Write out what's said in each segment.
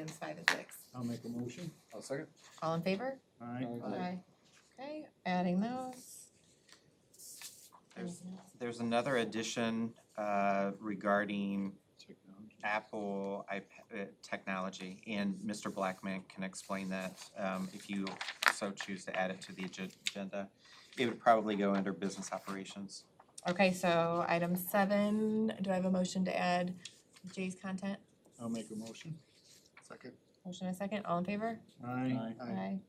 items 5 and 6. I'll make a motion. I'll second. All in favor? Aye. Aye. Okay, adding those. There's another addition regarding Technology. Apple iPad technology, and Mr. Blackman can explain that if you so choose to add it to the agenda. It would probably go under business operations. Okay, so item 7, do I have a motion to add Jay's content? I'll make a motion. Second. Motion and a second, all in favor? Aye. Aye.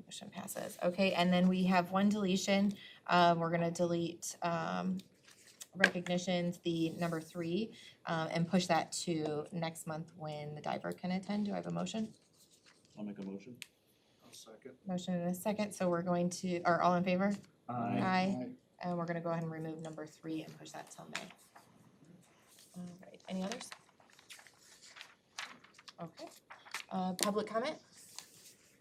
Motion passes. Okay, and then we have one deletion. We're gonna delete recognitions, the number 3, and push that to next month when the diver can attend. Do I have a motion? I'll make a motion. I'll second. Motion and a second, so we're going to, or all in favor? Aye. Aye. And we're gonna go ahead and remove number 3 and push that till May. All right, any others? Okay, public comment?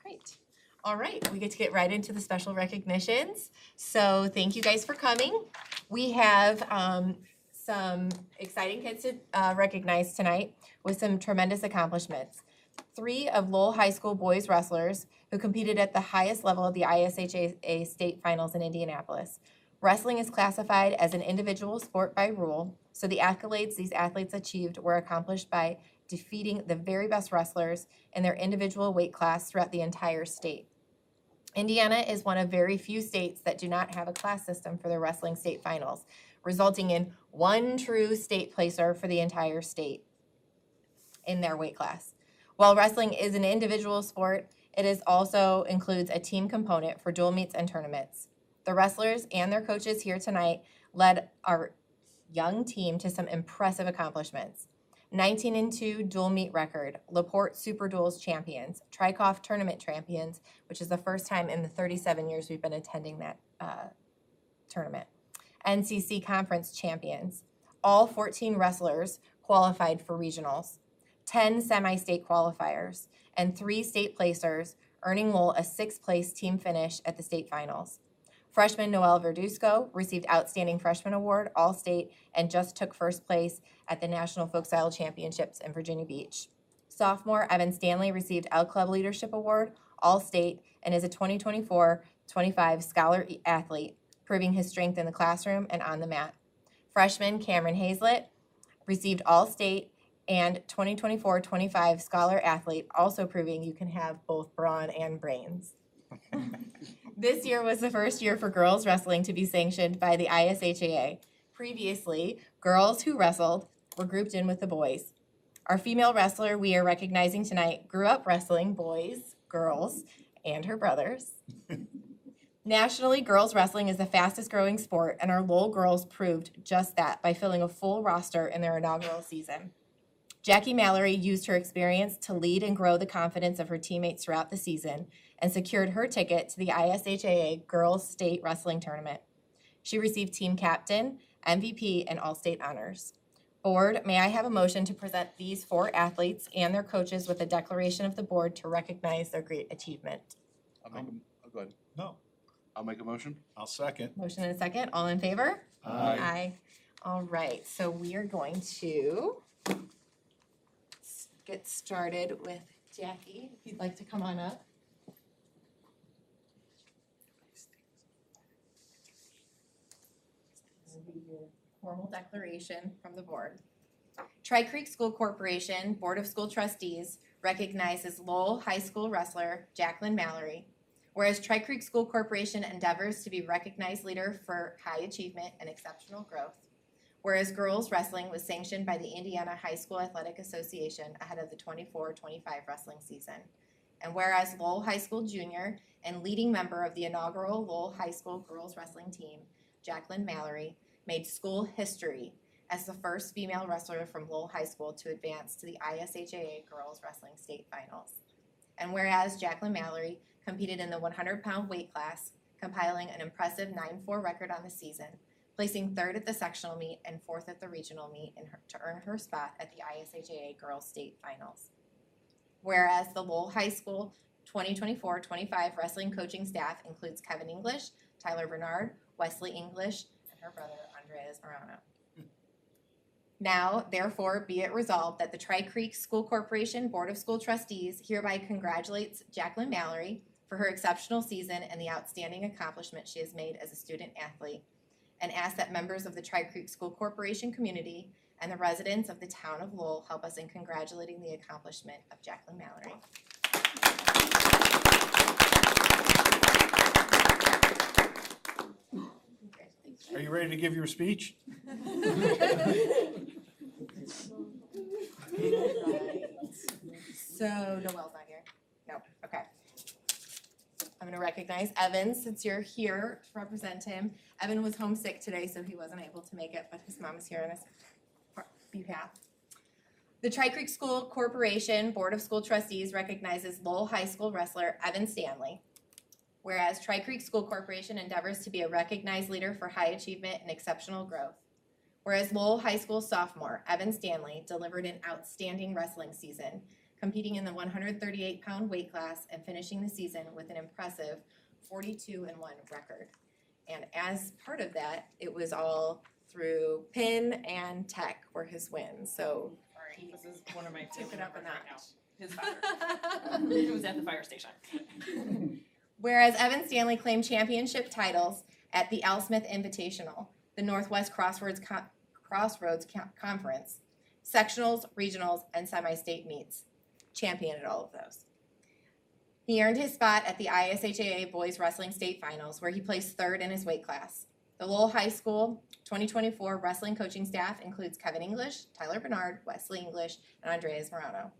Great. All right, we get to get right into the special recognitions. So thank you guys for coming. We have some exciting kids to recognize tonight with some tremendous accomplishments. 3 of Lowell High School boys wrestlers who competed at the highest level of the ISHA state finals in Indianapolis. Wrestling is classified as an individual sport by rule, so the accolades these athletes achieved were accomplished by defeating the very best wrestlers in their individual weight class throughout the entire state. Indiana is one of very few states that do not have a class system for their wrestling state finals, resulting in 1 true state placer for the entire state in their weight class. While wrestling is an individual sport, it is also includes a team component for dual meets and tournaments. The wrestlers and their coaches here tonight led our young team to some impressive accomplishments. 19-2 dual meet record, LaPorte Super Duels champions, Trikoff tournament champions, which is the first time in the 37 years we've been attending that tournament. NCC conference champions. All 14 wrestlers qualified for regionals, 10 semi-state qualifiers, and 3 state placers, earning Lowell a 6th place team finish at the state finals. Freshman Noel Verduzco received Outstanding Freshman Award, All-State, and just took 1st place at the National Folk Style Championships in Virginia Beach. Sophomore Evan Stanley received L Club Leadership Award, All-State, and is a 2024-25 Scholar Athlete, proving his strength in the classroom and on the mat. Freshman Cameron Hazlett received All-State and 2024-25 Scholar Athlete, also proving you can have both brawn and brains. This year was the first year for girls wrestling to be sanctioned by the ISHAA. Previously, girls who wrestled were grouped in with the boys. Our female wrestler we are recognizing tonight grew up wrestling boys, girls, and her brothers. Nationally, girls wrestling is the fastest growing sport, and our Lowell girls proved just that by filling a full roster in their inaugural season. Jackie Mallory used her experience to lead and grow the confidence of her teammates throughout the season and secured her ticket to the ISHAA Girls State Wrestling Tournament. She received team captain, MVP, and all-state honors. Board, may I have a motion to present these 4 athletes and their coaches with a declaration of the board to recognize their great achievement? Go ahead. No, I'll make a motion. I'll second. Motion and a second. All in favor? Aye. All right, so we are going to get started with Jackie. If you'd like to come on up. This will be your formal declaration from the board. Tri-Creek School Corporation Board of School Trustees recognizes Lowell High School wrestler Jacqueline Mallory. Whereas Tri-Creek School Corporation endeavors to be recognized leader for high achievement and exceptional growth. Whereas girls wrestling was sanctioned by the Indiana High School Athletic Association ahead of the 24-25 wrestling season. And whereas Lowell High School junior and leading member of the inaugural Lowell High School girls wrestling team, Jacqueline Mallory, made school history as the first female wrestler from Lowell High School to advance to the ISHAA girls wrestling state finals. And whereas Jacqueline Mallory competed in the 100-pound weight class, compiling an impressive 9-4 record on the season, placing 3rd at the sectional meet and 4th at the regional meet to earn her spot at the ISHAA Girls State Finals. Whereas the Lowell High School 2024-25 wrestling coaching staff includes Kevin English, Tyler Bernard, Wesley English, and her brother Andres Arano. Now, therefore, be it resolved that the Tri-Creek School Corporation Board of School Trustees hereby congratulates Jacqueline Mallory for her exceptional season and the outstanding accomplishment she has made as a student athlete, and asks that members of the Tri-Creek School Corporation community and the residents of the town of Lowell help us in congratulating the accomplishment of Jacqueline Mallory. Are you ready to give your speech? So Noel's not here? No, okay. I'm gonna recognize Evan since you're here to represent him. Evan was homesick today, so he wasn't able to make it, but his mom is here on his behalf. The Tri-Creek School Corporation Board of School Trustees recognizes Lowell High School wrestler Evan Stanley. Whereas Tri-Creek School Corporation endeavors to be a recognized leader for high achievement and exceptional growth. Whereas Lowell High School sophomore Evan Stanley delivered an outstanding wrestling season, competing in the 138-pound weight class and finishing the season with an impressive 42-1 record. And as part of that, it was all through pin and tech were his wins. So Sorry, this is one of my took family it up a members right now. notch. His father. It was at the fire station. Whereas Evan Stanley claimed championship titles at the Al Smith Invitational, the Northwest Crossroads Conference, sectionals, regionals, and semi-state meets, champion at all of those. He earned his spot at the ISHAA Boys Wrestling State Finals, where he placed third in his weight class. The Lowell High School 2024 wrestling coaching staff includes Kevin English, Tyler Bernard, Wesley English, and Andreas Morano.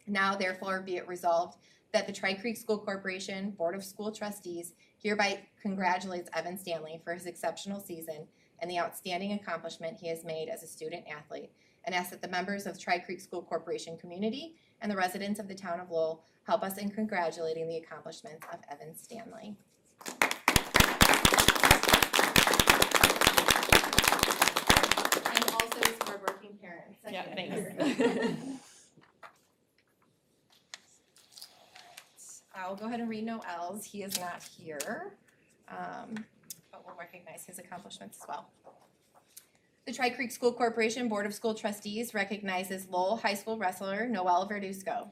Now, therefore, be it resolved that the Tri-Creek School Corporation Board of School Trustees hereby congratulates Evan Stanley for his exceptional season and the outstanding accomplishment he has made as a student athlete, and asks that the members of Tri-Creek School Corporation community and the residents of the town of Lowell help us in congratulating the accomplishments of Evan Stanley. And also his hardworking parents. Yeah, thanks. I'll go ahead and read Noel's. He is not here, but we'll recognize his accomplishments as well. The Tri-Creek School Corporation Board of School Trustees recognizes Lowell High School wrestler Noel Verduzco,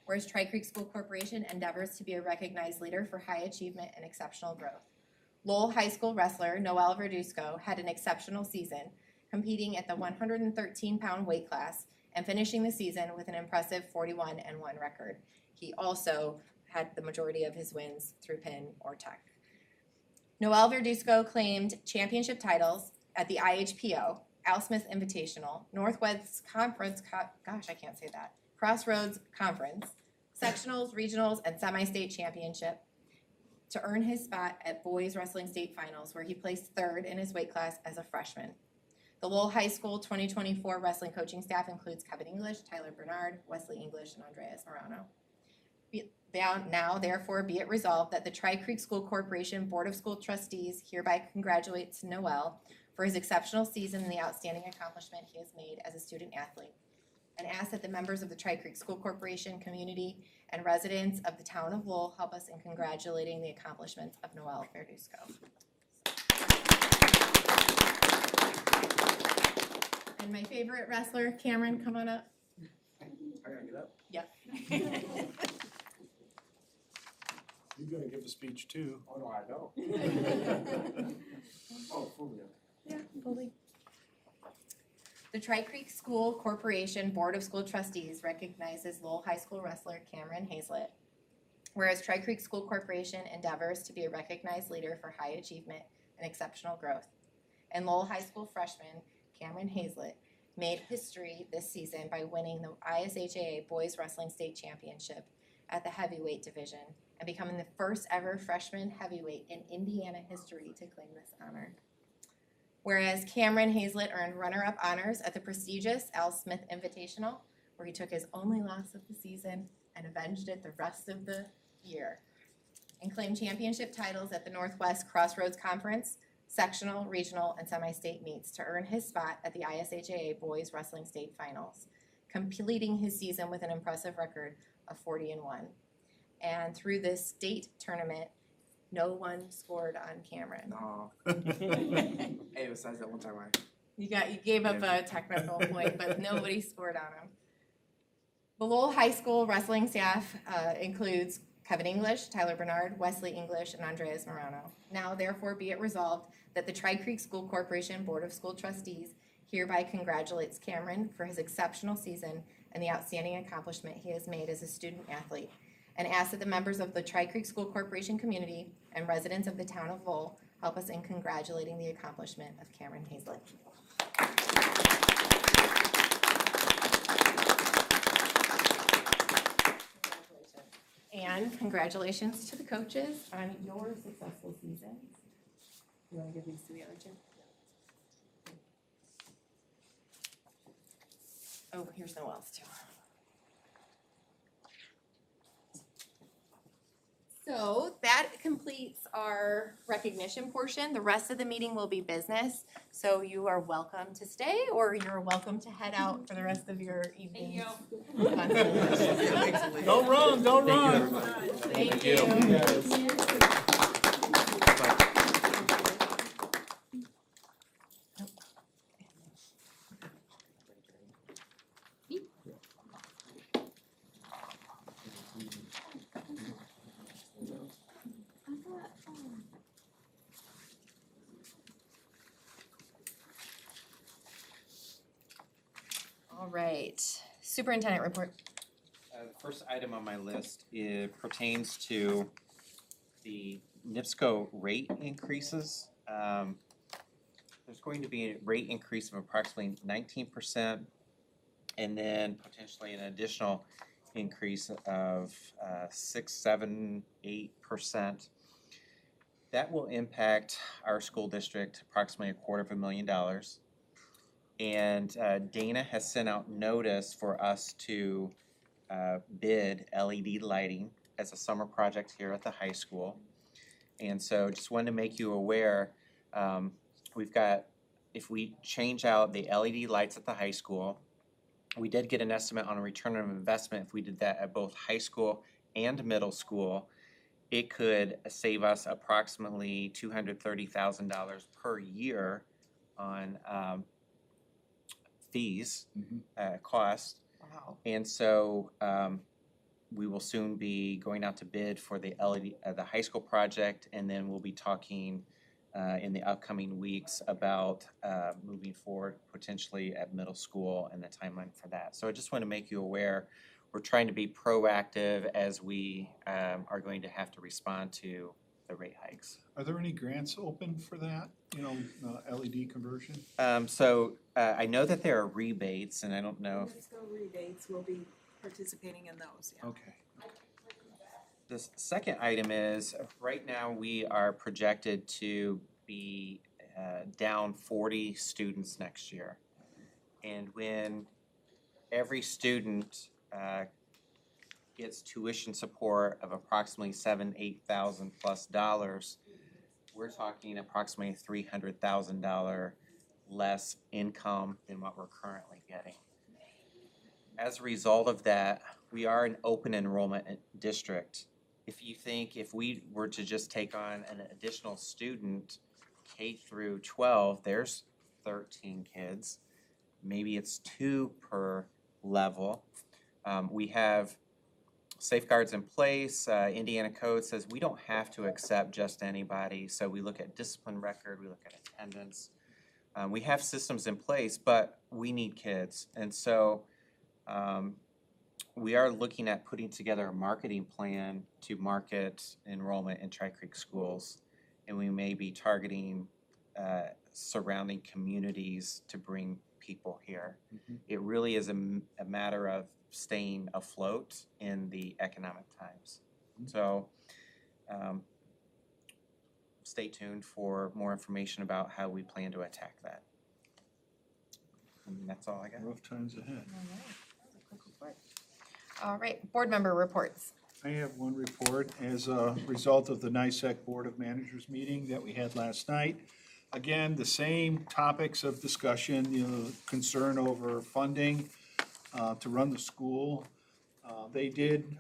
whereas Tri-Creek School Corporation endeavors to be a recognized leader for high achievement and exceptional growth. Lowell High School wrestler Noel Verduzco had an exceptional season, competing at the 113-pound weight class and finishing the season with an impressive 41-1 record. He also had the majority of his wins through pin or tech. Noel Verduzco claimed championship titles at the IHPO, Al Smith Invitational, Northwest Conference, Crossroads Conference, sectionals, regionals, and semi-state championship to earn his spot at Boys Wrestling State Finals, where he placed third in his weight class as a freshman. The Lowell High School 2024 wrestling coaching staff includes Kevin English, Tyler Bernard, Wesley English, and Andreas Morano. Now, therefore, be it resolved that the Tri-Creek School Corporation Board of School Trustees hereby congratulates Noel for his exceptional season and the outstanding accomplishment he has made as a student athlete, and asks that the members of the Tri-Creek School Corporation community and residents of the town of Lowell help us in congratulating the accomplishments of Noel Verduzco. And my favorite wrestler, Cameron, come on up. I gotta get up. Yep. You're gonna give a speech too. Oh, no, I don't. Oh, for real. Yeah, fully. The Tri-Creek School Corporation Board of School Trustees recognizes Lowell High School wrestler Cameron Hazlett. Whereas Tri-Creek School Corporation endeavors to be a recognized leader for high achievement and exceptional growth. And Lowell High School freshman Cameron Hazlett made history this season by winning the ISHAA Boys Wrestling State Championship at the heavyweight division and becoming the first ever freshman heavyweight in Indiana history to claim this honor. Whereas Cameron Hazlett earned runner-up honors at the prestigious Al Smith Invitational, where he took his only loss of the season and avenged it the rest of the year, and claimed championship titles at the Northwest Crossroads Conference, sectional, regional, and semi-state meets to earn his spot at the ISHAA Boys Wrestling State Finals, completing his season with an impressive record of 40-1. And through this state tournament, no one scored on Cameron. No. Hey, besides that one time You gave up a technical point, but nobody scored on him. The Lowell High School wrestling staff includes Kevin English, Tyler Bernard, Wesley English, and Andreas Morano. Now therefore be it resolved that the Tri-Creek School Corporation Board of School Trustees hereby congratulates Cameron for his exceptional season and the outstanding accomplishment he has made as a student athlete, and asks that the members of the Tri-Creek School Corporation community and residents of the town of Lowell help us in congratulating the accomplishment of Cameron Hazlett. And congratulations to the coaches on your successful season. You want to give these to the other two? Oh, here's Noel's too. So that completes our recognition portion. The rest of the meeting will be business. So you are welcome to stay or you're welcome to head out for the rest of your evening. Don't run, don't run. Thank you. All right, superintendent report. The first item on my list pertains to the NIPSCO rate increases. There's going to be a rate increase of approximately 19% and then potentially an additional increase of 6, 7, 8%. That will impact our school district approximately $250,000. And Dana has sent out notice for us to bid LED lighting as a summer project here at the high school. And so just wanted to make you aware, we've got, if we change out the LED lights at the high school, we did get an estimate on a return on investment if we did that at both high school and middle school. It could save us approximately $230,000 per year on fees, cost. Wow. And so we will soon be going out to bid for the LED, the high school project, and then we'll be talking in the upcoming weeks about moving forward potentially at middle school and the timeline for that. So I just want to make you aware, we're trying to be proactive as we are going to have to respond to the rate hikes. Are there any grants open for that, LED conversion? I know that there are rebates, and I don't know if NIPSCO rebates, we'll be participating in those, yeah. Okay. the second item is, right now we are projected to be down 40 students next year. And when every student gets tuition support of approximately $7,000-8,000 plus dollars, we're talking approximately $300,000 less income than what we're currently getting. As a result of that, we are an open enrollment district. If we were to just take on an additional student, K through 12, there's 13 kids. Maybe it's 2 per level. We have safeguards in place. Indiana code says we don't have to accept just anybody. So we look at discipline record, we look at attendance. We have systems in place, but we need kids. And so we are looking at putting together a marketing plan to market enrollment in Tri-Creek schools. And we may be targeting surrounding communities to bring people here. Mhm. It really is a matter of staying afloat in the economic times. So stay tuned for more information about how we plan to attack that. And that's all I got. Rough times ahead. All right, that was a quick report. All right, board member reports. I have one report as a result of the NISAC Board of Managers meeting that we had last night. Again, the same topics of discussion, concern over funding to run the school. They did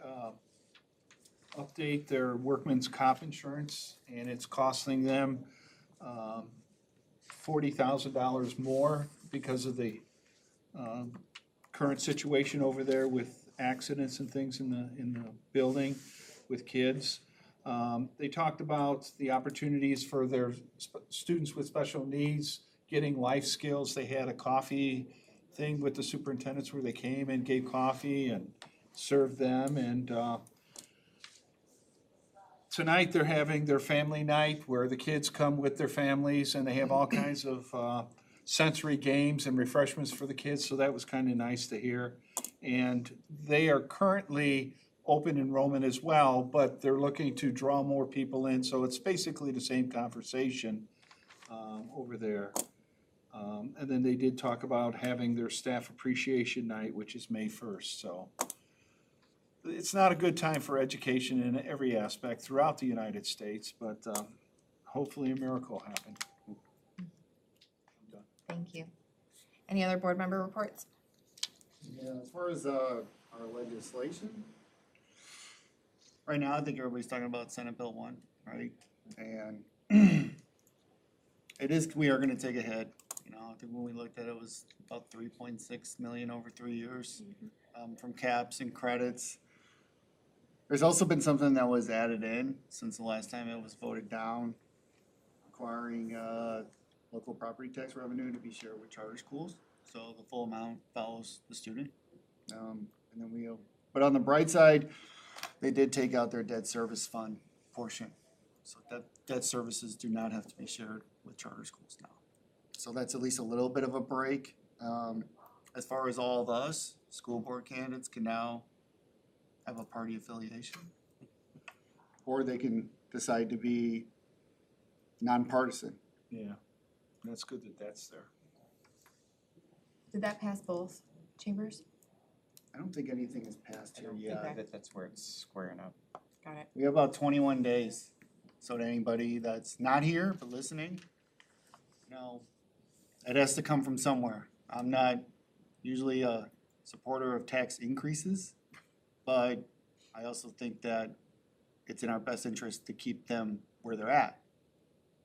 update their workman's comp insurance, and it's costing them $40,000 more because of the current situation over there with accidents and things in the building with kids. They talked about the opportunities for their students with special needs, getting life skills. They had a coffee thing with the superintendents where they came and gave coffee and served them. And tonight they're having their family night where the kids come with their families and they have all kinds of sensory games and refreshments for the kids. So that was kind of nice to hear. And they are currently open enrollment as well, but they're looking to draw more people in. So it's basically the same conversation over there. And then they did talk about having their staff appreciation night, which is May 1st. So it's not a good time for education in every aspect throughout the United States, but hopefully a miracle will happen. Thank you. Any other board member reports? Yeah, as far as our legislation, right now, I think everybody's talking about Senate Bill 1, right? And we are gonna take a hit. You know, I think when we looked at it, it was about 3.6 million over 3 years, from caps and credits. There's also been something that was added in since the last time it was voted down, requiring local property tax revenue to be shared with charter schools, so the full amount follows the student. And then but on the bright side, they did take out their debt service fund portion, so that debt services do not have to be shared with charter schools now. So that's at least a little bit of a break. As far as all of us, school board candidates can now have a party affiliation, or they can decide to be nonpartisan. Yeah, that's good that that's there. Did that pass both chambers? I don't think anything is passed I here don't yet. think that that's where it's squaring up. Got it. We have about 21 days. So to anybody that's not here but listening, you know, it has to come from somewhere. I'm not usually a supporter of tax increases, but I also think that it's in our best interest to keep them where they're at,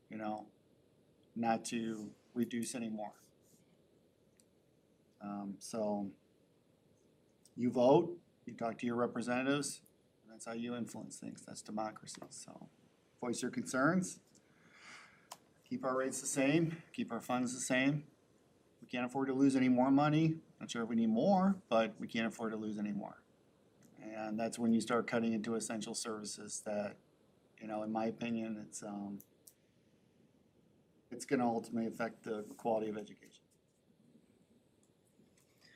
you know, not to reduce anymore. So you vote, you talk to your representatives, and that's how you influence things. That's democracy. So voice your concerns. Keep our rates the same, keep our funds the same. We can't afford to lose any more money. Not sure if we need more, but we can't afford to lose any more. And that's when you start cutting into essential services that, you know, in my opinion, it's gonna ultimately affect the quality of education.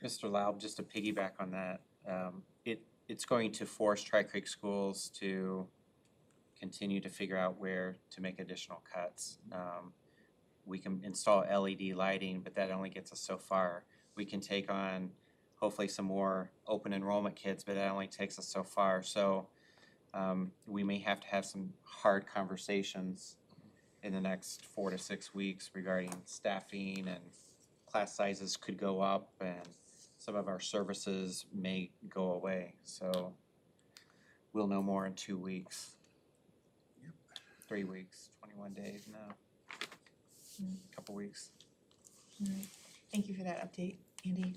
Mr. Laub, just to piggyback on that, it's going to force Tri-Creek schools to continue to figure out where to make additional cuts. We can install LED lighting, but that only gets us so far. We can take on hopefully some more open enrollment kids, but that only takes us so far. So we may have to have some hard conversations in the next 4 to 6 weeks regarding staffing, and class sizes could go up and some of our services may go away. So we'll know more in 2 weeks. 3 weeks, 21 days now. Couple weeks. All right. Thank you for that update, Andy.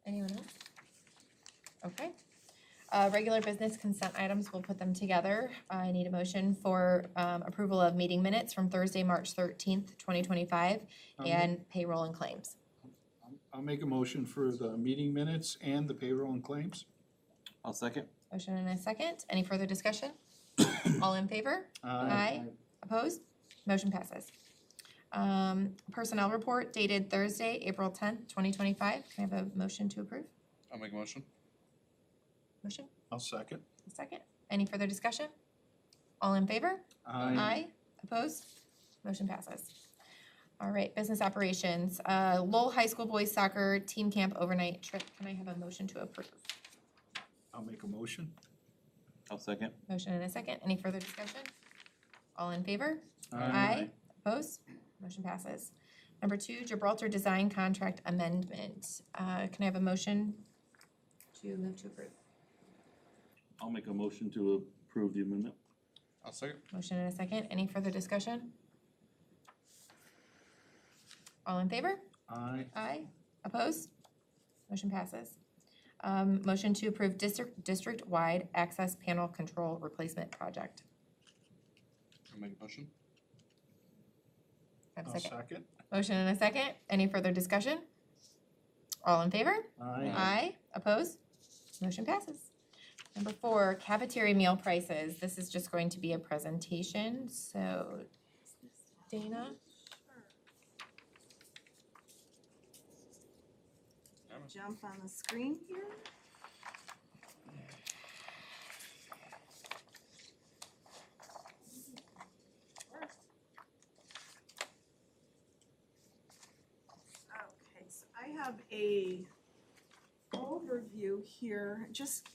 Anyone else? Okay. Regular business consent items, we'll put them together. I need a motion for approval of meeting minutes from Thursday, March 13th, 2025, and payroll and claims. I'll make a motion for the meeting minutes and the payroll and claims. I'll second. Motion and a second. Any further discussion? All in favor? Aye. Opposed? Motion passes. Personnel report dated Thursday, April 10th, 2025. Can I have a motion to approve? I'll make a motion. Motion? I'll second. A second. Any further discussion? All in favor? Opposed? Motion passes. All right, business operations. Lowell High School Boys Soccer Team Camp Overnight Trip. Can I have a motion to approve? I'll make a motion. I'll second. Motion and a second. Any further discussion? All in favor? Opposed? Motion passes. Number 2, Gibraltar Design Contract Amendment. Can I have a motion to move to approve? I'll make a motion to approve the amendment. I'll second. Motion and a second. Any further discussion? All in favor? Aye. Aye. Opposed? Motion passes. Motion to approve district-wide access panel control replacement project. I'll make a motion. Have a I'll second? second. Motion and a second. Any further discussion? All in favor? Aye. Aye. Opposed? Motion passes. Number 4, cafeteria meal prices. This is just going to be a presentation, so Dana? Jump on the screen here. Okay, so I have a overview here, just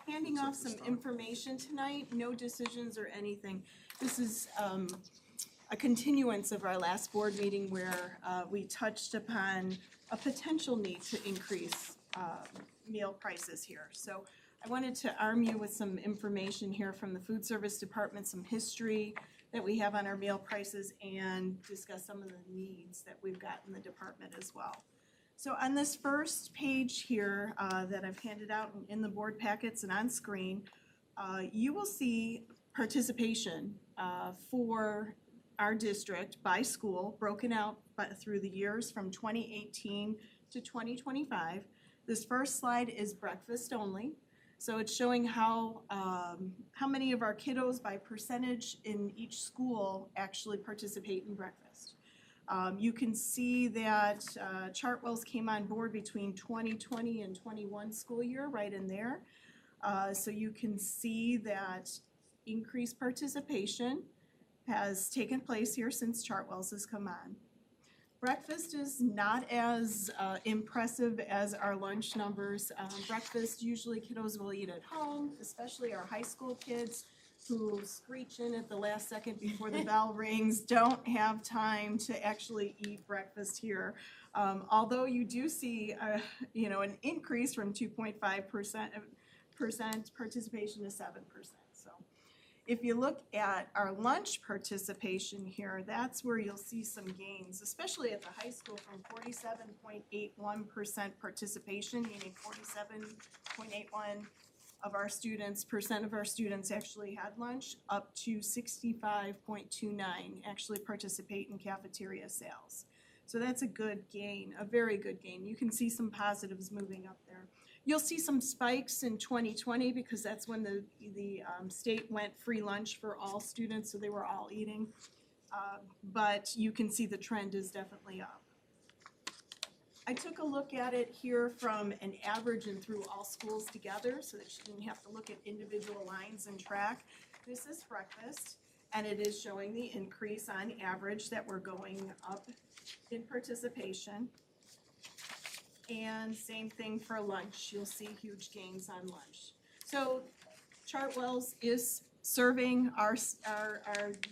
handing off some information tonight, no decisions or anything. This is a continuance of our last board meeting where we touched upon a potential need to increase meal prices here. So I wanted to arm you with some information here from the food service department, some history that we have on our meal prices, and discuss some of the needs that we've got in the department as well. So on this first page here that I've handed out in the board packets and on screen, you will see participation for our district by school, broken out through the years from 2018 to 2025. This first slide is breakfast only. So it's showing how many of our kiddos by percentage in each school actually participate in breakfast. You can see that Chartwell's came on board between 2020 and 21 school year, right in there. So you can see that increased participation has taken place here since Chartwell's has come on. Breakfast is not as impressive as our lunch numbers. Breakfast, usually kiddos will eat at home, especially our high school kids who screech in at the last second before the bell rings, don't have time to actually eat breakfast here. Although you do see, an increase from 2.5% participation to 7%. So if you look at our lunch participation here, that's where you'll see some gains, especially at the high school, from 47.81% participation, meaning 47.81% of our students actually had lunch, up to 65.29% actually participate in cafeteria sales. So that's a good gain, a very good gain. You can see some positives moving up there. You'll see some spikes in 2020 because that's when the state went free lunch for all students, so they were all eating. But you can see the trend is definitely up. I took a look at it here from an average and through all schools together so that you didn't have to look at individual lines and track. This is breakfast, and it is showing the increase on average that we're going up in participation. And same thing for lunch, you'll see huge gains on lunch. So Chartwell's is serving our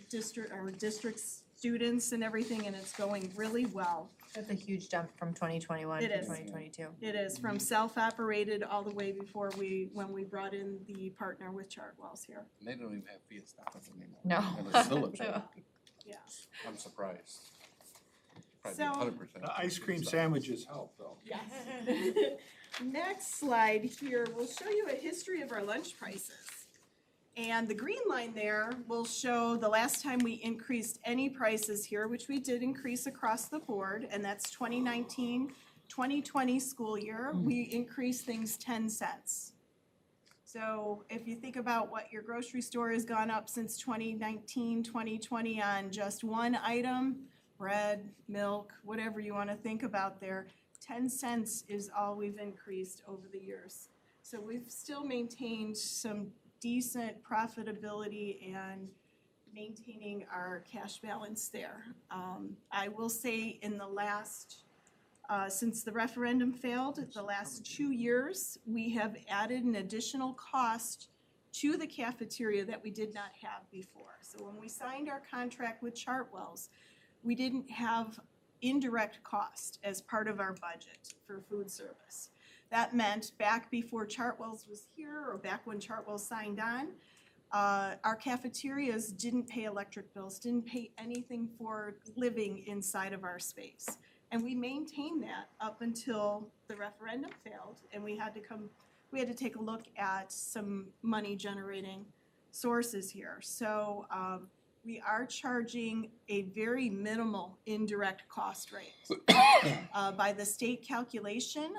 district students and everything, and it's going really well. That's a huge jump from 2021 It to is. 2022. It is from self-operated all the way before when we brought in the partner with Chartwell's here. They don't even have Fiestas anymore. No. And it's still a joke. Yeah. I'm surprised. So- Probably 100%. The ice cream sandwiches help, though. Yes. Next slide here will show you a history of our lunch prices. And the green line there will show the last time we increased any prices here, which we did increase across the board, and that's 2019-2020 school year. We increased things 10 cents. So if you think about what your grocery store has gone up since 2019-2020 on just one item, bread, milk, whatever you want to think about there, 10 cents is all we've increased over the years. So we've still maintained some decent profitability and maintaining our cash balance there. I will say in the last, since the referendum failed, the last 2 years, we have added an additional cost to the cafeteria that we did not have before. So when we signed our contract with Chartwell's, we didn't have indirect cost as part of our budget for food service. That meant back before Chartwell's was here, or back when Chartwell signed on, Our cafeterias didn't pay electric bills, didn't pay anything for living inside of our space. And we maintained that up until the referendum failed, and we had to take a look at some money generating sources here. So we are charging a very minimal indirect cost rate. By the state calculation,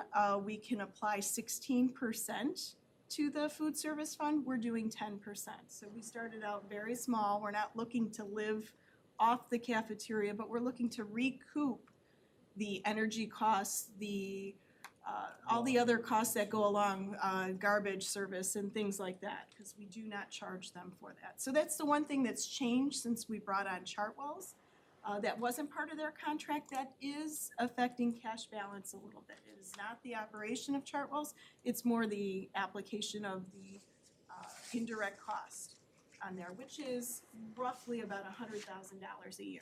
we can apply 16% to the food service fund. We're doing 10%. So we started out very small. We're not looking to live off the cafeteria, but we're looking to recoup the energy costs, all the other costs that go along, garbage service and things like that, because we do not charge them for that. So that's the one thing that's changed since we brought on Chartwell's. That wasn't part of their contract. That is affecting cash balance a little bit. It is not the operation of Chartwell's, it's more the application of the indirect cost on there, which is roughly about $100,000 a year.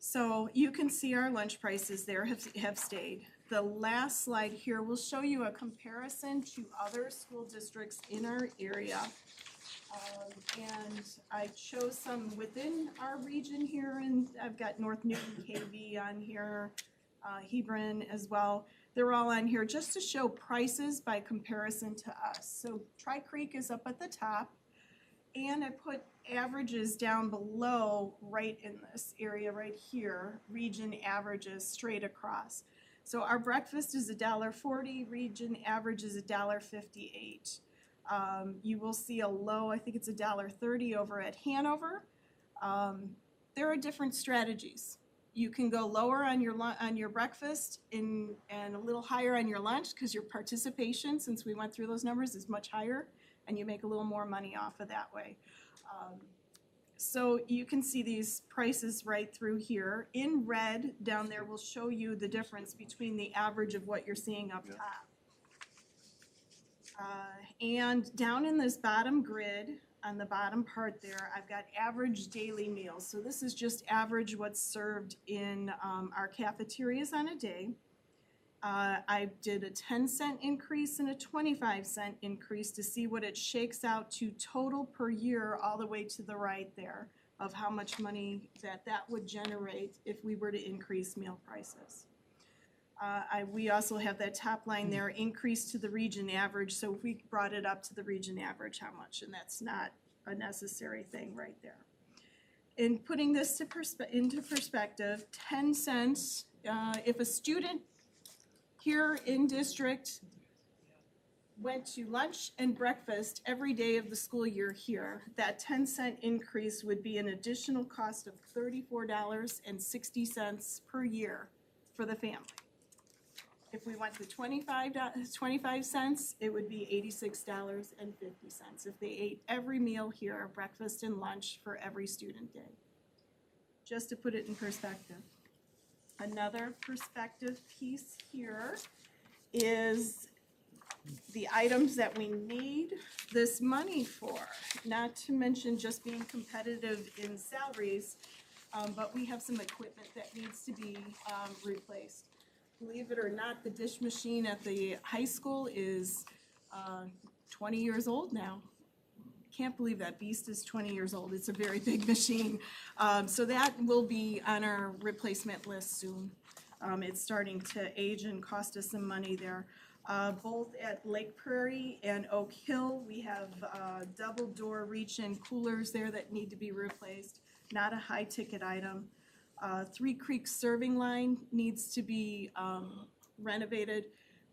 So you can see our lunch prices there have stayed. The last slide here will show you a comparison to other school districts in our area. And I chose some within our region here, and I've got North Newton KV on here, Hebron as well. They're all on here just to show prices by comparison to us. So Tri Creek is up at the top, and I put averages down below right in this area right here, region averages straight across. So our breakfast is $1.40, region average is $1.58. You will see a low, I think it's $1.30 over at Hanover. There are different strategies. You can go lower on your breakfast and a little higher on your lunch, because your participation, since we went through those numbers, is much higher, and you make a little more money off of that way. So you can see these prices right through here. In red down there will show you the difference between the average of what you're seeing up top. And down in this bottom grid, on the bottom part there, I've got average daily meals. So this is just average what's served in our cafeterias on a day. I did a 10-cent increase and a 25-cent increase to see what it shakes out to total per year, all the way to the right there, of how much money that would generate if we were to increase meal prices. We also have that top line there, increase to the region average. So if we brought it up to the region average, how much? And that's not a necessary thing right there. In putting this into perspective, 10 cents, if a student here in district went to lunch and breakfast every day of the school year here, that 10-cent increase would be an additional cost of $34.60 per year for the family. If we went to 25 cents, it would be $86.50 if they ate every meal here, breakfast and lunch, for every student day. Just to put it in perspective. Another perspective piece here is the items that we need this money for, not to mention just being competitive in salaries, but we have some equipment that needs to be replaced. Believe it or not, the dish machine at the high school is 20 years old now. Can't believe that beast is 20 years old. It's a very big machine. So that will be on our replacement list soon. It's starting to age and cost us some money there. Both at Lake Prairie and Oak Hill, we have double door reach-in coolers there that need to be replaced. Not a high ticket item. Three Creeks serving line needs to be renovated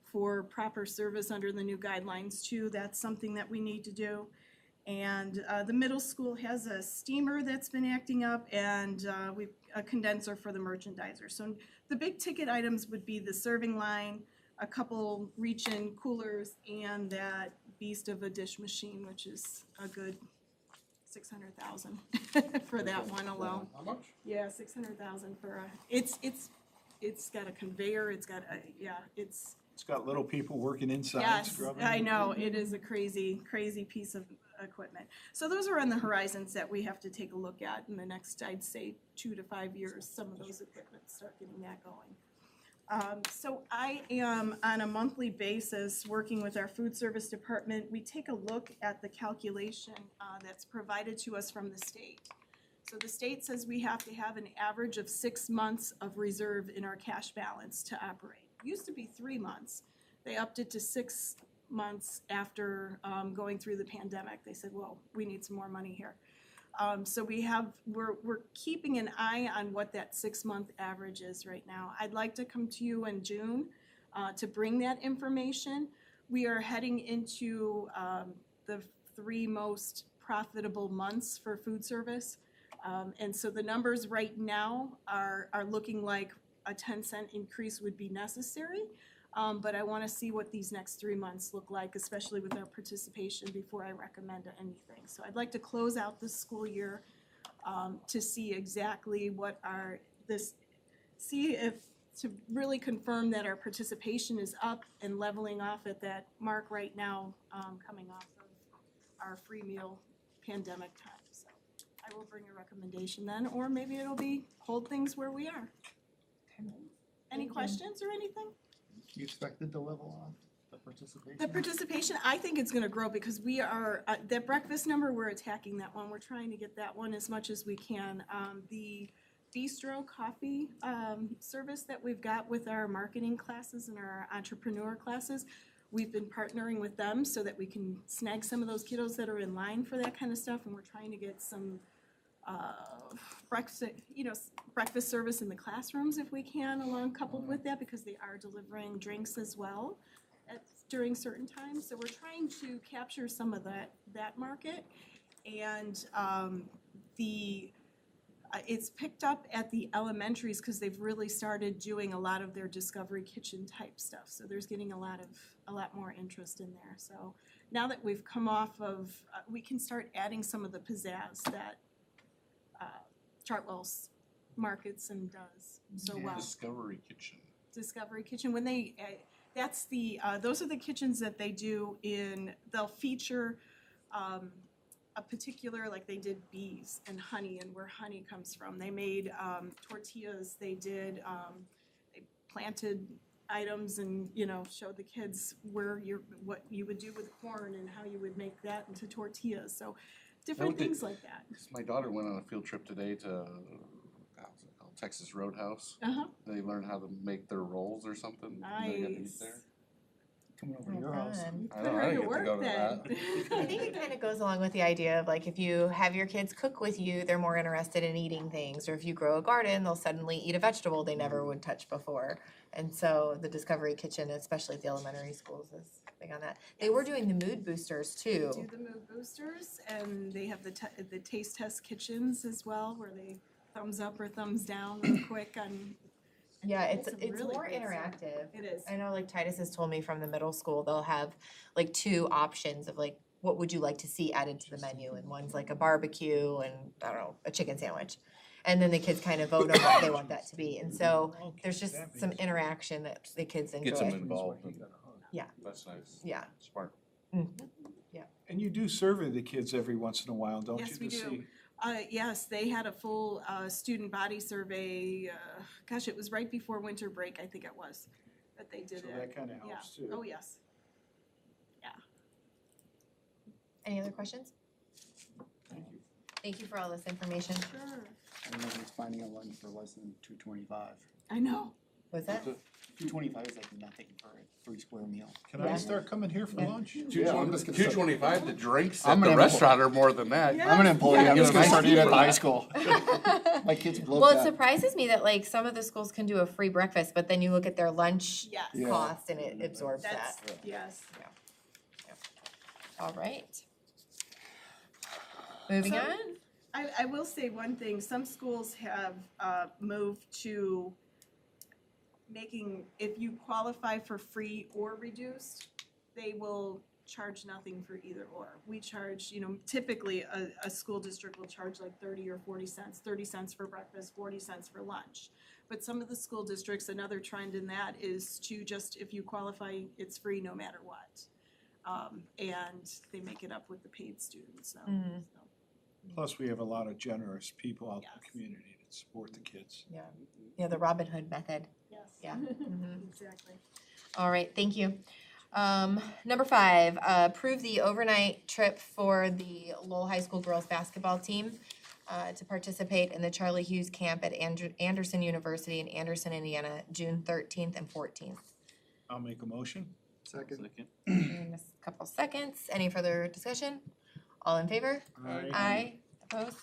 for proper service under the new guidelines too. That's something that we need to do. And the middle school has a steamer that's been acting up, and a condenser for the merchandiser. So the big ticket items would be the serving line, a couple reach-in coolers, and that beast of a dish machine, which is a good $600,000 for that one alone. How much? Yeah, $600,000 for it's got a conveyor. It's got a It's got little people working inside Yes, scrubbing. I know, it is a crazy piece of equipment. So those are on the horizons that we have to take a look at in the next, I'd say, 2 to 5 years. Some of those equipment start getting that going. So I am on a monthly basis working with our food service department. We take a look at the calculation that's provided to us from the state. So the state says we have to have an average of 6 months of reserve in our cash balance to operate. Used to be 3 months. They upped it to 6 months after going through the pandemic. They said, well, we need some more money here. So we're keeping an eye on what that 6-month average is right now. I'd like to come to you in June to bring that information. We are heading into the 3 most profitable months for food service. And so the numbers right now are looking like a 10-cent increase would be necessary. But I want to see what these next 3 months look like, especially with our participation, before I recommend anything. So I'd like to close out this school year to see exactly what to really confirm that our participation is up and leveling off at that mark right now, coming off of our free meal pandemic time. So I will bring a recommendation then, or maybe it'll be hold things where we are. Any questions or anything? You expected to level off the participation? The participation, I think it's gonna grow because we are, that breakfast number, we're attacking that one. We're trying to get that one as much as we can. The bistro coffee service that we've got with our marketing classes and our entrepreneur classes, we've been partnering with them so that we can snag some of those kiddos that are in line for that kind of stuff, and we're trying to get some breakfast service in the classrooms if we can, along coupled with that, because they are delivering drinks as well during certain times. So we're trying to capture some of that market, and it's picked up at the elementaries because they've really started doing a lot of their discovery kitchen type stuff. So there's getting a lot more interest in there. So now that we've come off of, we can start adding some of the pizzazz that Chartwell's markets and does so well. Discovery Kitchen. Discovery Kitchen, when they, those are the kitchens that they do they'll feature a particular, like they did bees and honey and where honey comes from. They made tortillas, they planted items and, showed the kids what you would do with corn and how you would make that into tortillas. So different things like that. My daughter went on a field trip today to Texas Roadhouse. They learned how to make their rolls or something. They got to eat Nice. there. Coming over to your house. Fun. I know, I didn't get to go to that. I think it kind of goes along with the idea of like if you have your kids cook with you, they're more interested in eating things. Or if you grow a garden, they'll suddenly eat a vegetable they never would touch before. And so the Discovery Kitchen, especially at the elementary schools, is big on that. They were doing the mood boosters too. They do the mood boosters, and they have the taste test kitchens as well, where they thumbs up or thumbs down real quick on. Yeah, it's some it's really more great stuff. interactive. It is. I know like Titus has told me from the middle school, they'll have like 2 options of like, what would you like to see added to the menu? And one's like a barbecue and, I don't know, a chicken sandwich. And then the kids kind of vote on what they want that to be. And so there's just some interaction that the kids enjoy. Gets them involved. And Yeah. That's nice. Yeah. Smart. And you do survey the kids every once in a while, don't you? Yes, we to do. see- Yes, they had a full student body survey, it was right before winter break, I think it was, that they did So it. that kind of Yeah. helps too. Oh, yes. Any other questions? Thank you. Thank you for all this information. Sure. I don't know if it's finding a lunch for less than $2.25. I know. Was that? $2.25 is like nothing for a 3-square meal. Can I Yeah. start coming here for Yeah. lunch? Yeah, I'm just gonna say- $2.25, the drinks I'm at the gonna- restaurant are more than that. Yeah. I'm an employee, Yeah. I'm just gonna Nice start eating at the people. high school. My kids would love Well, it that. surprises me that like some of the schools can do a free breakfast, but then you look at their lunch Yes. Yeah. cost and it absorbs That's, that. yes. All right. Moving So- on. I will say one thing, some schools have moved to making, if you qualify for free or reduced, they will charge nothing for either or. We charge, typically a school district will charge like 30 or 40 cents, 30 cents for breakfast, 40 cents for lunch. But some of the school districts, another trend in that is to just, if you qualify, it's free no matter what. And they make it up with the paid students, so. Mhm. Plus, we have a lot of generous people out in Yes. the community that support the kids. Yeah, the Robin Hood method. Yes. Yeah. Mhm. Exactly. All right, thank you. Number 5, approve the overnight trip for the Lowell High School girls basketball team to participate in the Charlie Hughes camp at Anderson University in Anderson, Indiana, June 13th and 14th. I'll make a motion. Second. In a couple seconds, any further discussion? All in favor? Aye. Opposed?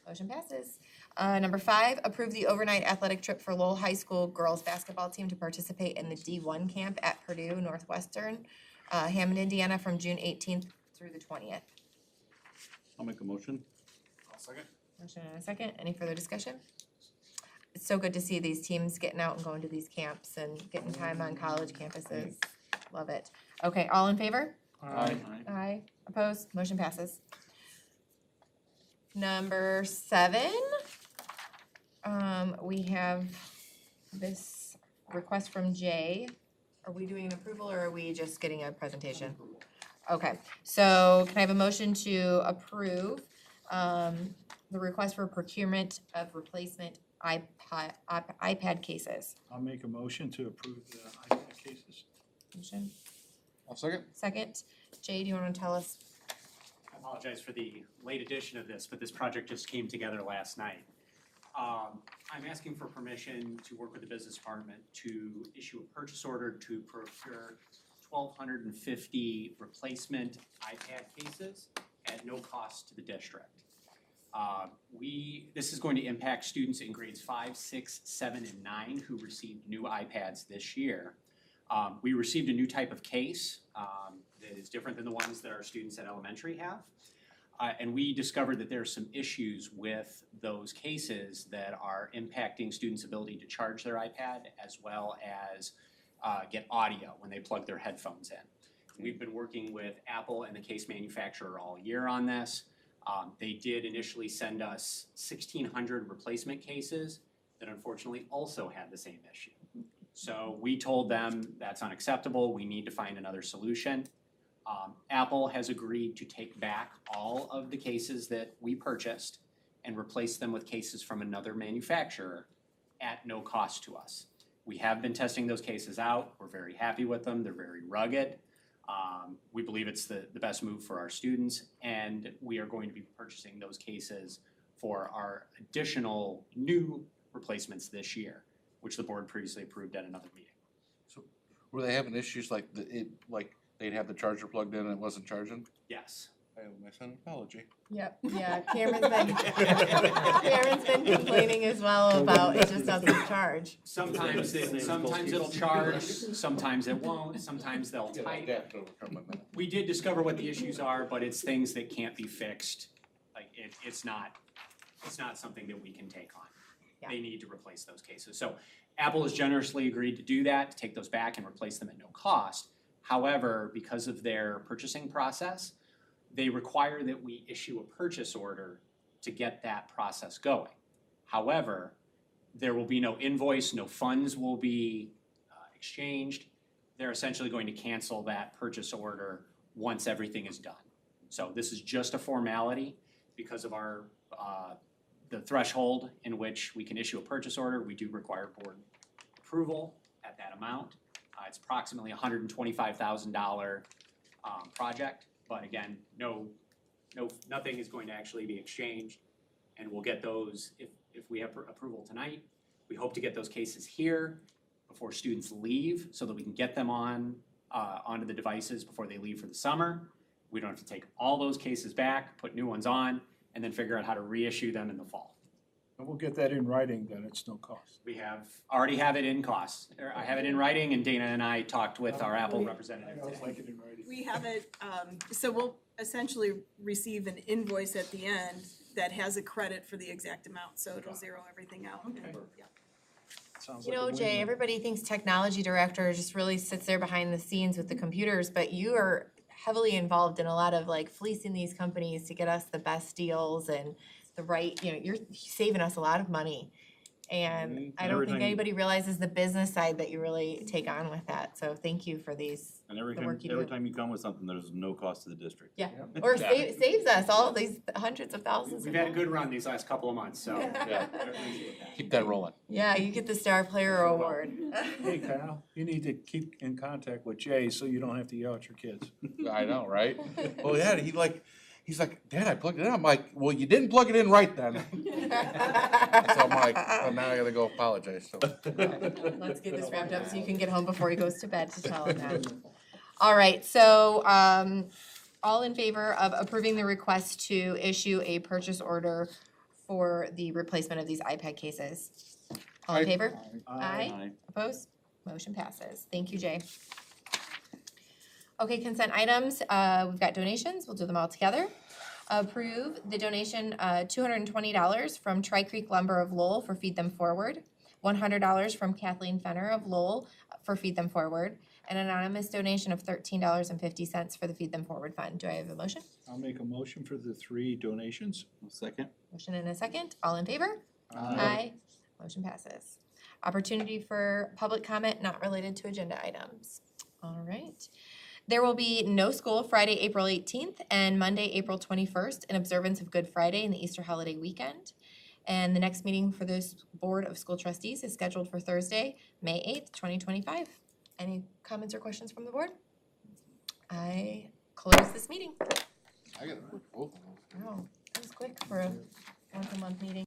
Motion passes. Number 5, approve the overnight athletic trip for Lowell High School girls basketball team to participate in the D1 camp at Purdue Northwestern, Hammond, Indiana, from June 18th through the 20th. I'll make a motion. I'll second. Motion and a second. Any further discussion? It's so good to see these teams getting out and going to these camps and getting time on college campuses. Love it. Okay, all in favor? Aye. Opposed? Motion passes. Number 7, we have this request from Jay. Are we doing an approval or are we just getting a presentation? Okay, so can I have a motion to approve the request for procurement of replacement iPad cases? I'll make a motion to approve the iPad cases. Motion, I'll second. second. Jay, do you want to tell us? I apologize for the late edition of this, but this project just came together last night. I'm asking for permission to work with the business department to issue a purchase order to procure 1,250 replacement iPad cases at no cost to the district. This is going to impact students in grades 5, 6, 7, and 9 who received new iPads this year. We received a new type of case that is different than the ones that our students at elementary have. And we discovered that there are some issues with those cases that are impacting students' ability to charge their iPad as well as get audio when they plug their headphones in. We've been working with Apple and the case manufacturer all year on this. They did initially send us 1,600 replacement cases that unfortunately also had the same issue. So we told them that's unacceptable, we need to find another solution. Apple has agreed to take back all of the cases that we purchased and replace them with cases from another manufacturer at no cost to us. We have been testing those cases out, we're very happy with them, they're very rugged. We believe it's the best move for our students, and we are going to be purchasing those cases for our additional new replacements this year, which the board previously approved at another meeting. So were they having issues like they'd have the charger plugged in and it wasn't charging? Yes. I owe my son an apology. Yep, yeah, Cameron's been complaining as well about it just doesn't charge. Sometimes it'll charge, sometimes it won't, sometimes they'll type. Have to overcome on that. We did discover what the issues are, but it's things that can't be fixed. Like it's not something that we can take on. Yeah. They need to replace those cases. So Apple has generously agreed to do that, to take those back and replace them at no cost. However, because of their purchasing process, they require that we issue a purchase order to get that process going. However, there will be no invoice, no funds will be exchanged. They're essentially going to cancel that purchase order once everything is done. So this is just a formality because of our the threshold in which we can issue a purchase order. We do require board approval at that amount. It's approximately $125,000 project, but again, nothing is going to actually be exchanged, and we'll get those if we have approval tonight. We hope to get those cases here before students leave, so that we can get them onto the devices before they leave for the summer. We don't have to take all those cases back, put new ones on, and then figure out how to reissue them in the fall. And we'll get that in writing, then it's no cost. We already have it in costs. I have it in writing, and Dana and I talked with our Apple representative I always today. like it in writing. We have it, so we'll essentially receive an invoice at the end that has a credit for the exact amount, so it'll zero everything out. Okay. Yeah. Sounds You like a know, Jay, win-win. everybody thinks technology director just really sits there behind the scenes with the computers, but you are heavily involved in a lot of like fleecing these companies to get us the best deals and the right, you're saving us a lot of money. And I don't Every think time- anybody realizes the business side that you really take on with that, so thank you for these. And every The time, work you every do. time you come with something, there's no cost to the district. Yeah, or Yeah. saves us all these hundreds of thousands We've of had a dollars. good run these last couple of months, so. Yeah. I appreciate that. Keep that rolling. Yeah, you get the Star Player Award. Hey Kyle, you need to keep in contact with Jay so you don't have to yell at your kids. I know, right? Well, yeah, he's like, Dad, I plugged it in. I'm like, well, you didn't plug it in right then. So I'm like, oh, now I gotta go apologize, so. Let's get this wrapped up so you can get home before he goes to bed to tell him that. All right, so, all in favor of approving the request to issue a purchase order for the replacement of these iPad cases? All in favor? Aye. Opposed? Motion passes. Thank you, Jay. Okay, consent items, we've got donations, we'll do them all together. Approve the donation, $220 from Tri Creek Lumber of Lowell for Feed Them Forward, $100 from Kathleen Fenner of Lowell for Feed Them Forward, an anonymous donation of $13.50 for the Feed Them Forward Fund. Do I have a motion? I'll make a motion for the 3 donations. Second? Motion and a second. All in favor? Aye. Motion passes. Opportunity for public comment not related to agenda items. All right. There will be no school Friday, April 18th and Monday, April 21st in observance of Good Friday and the Easter holiday weekend. And the next meeting for this Board of School Trustees is scheduled for Thursday, May 8th, 2025. Any comments or questions from the board? I close this meeting. I gotta both of those. Wow, that was quick for a once a month meeting.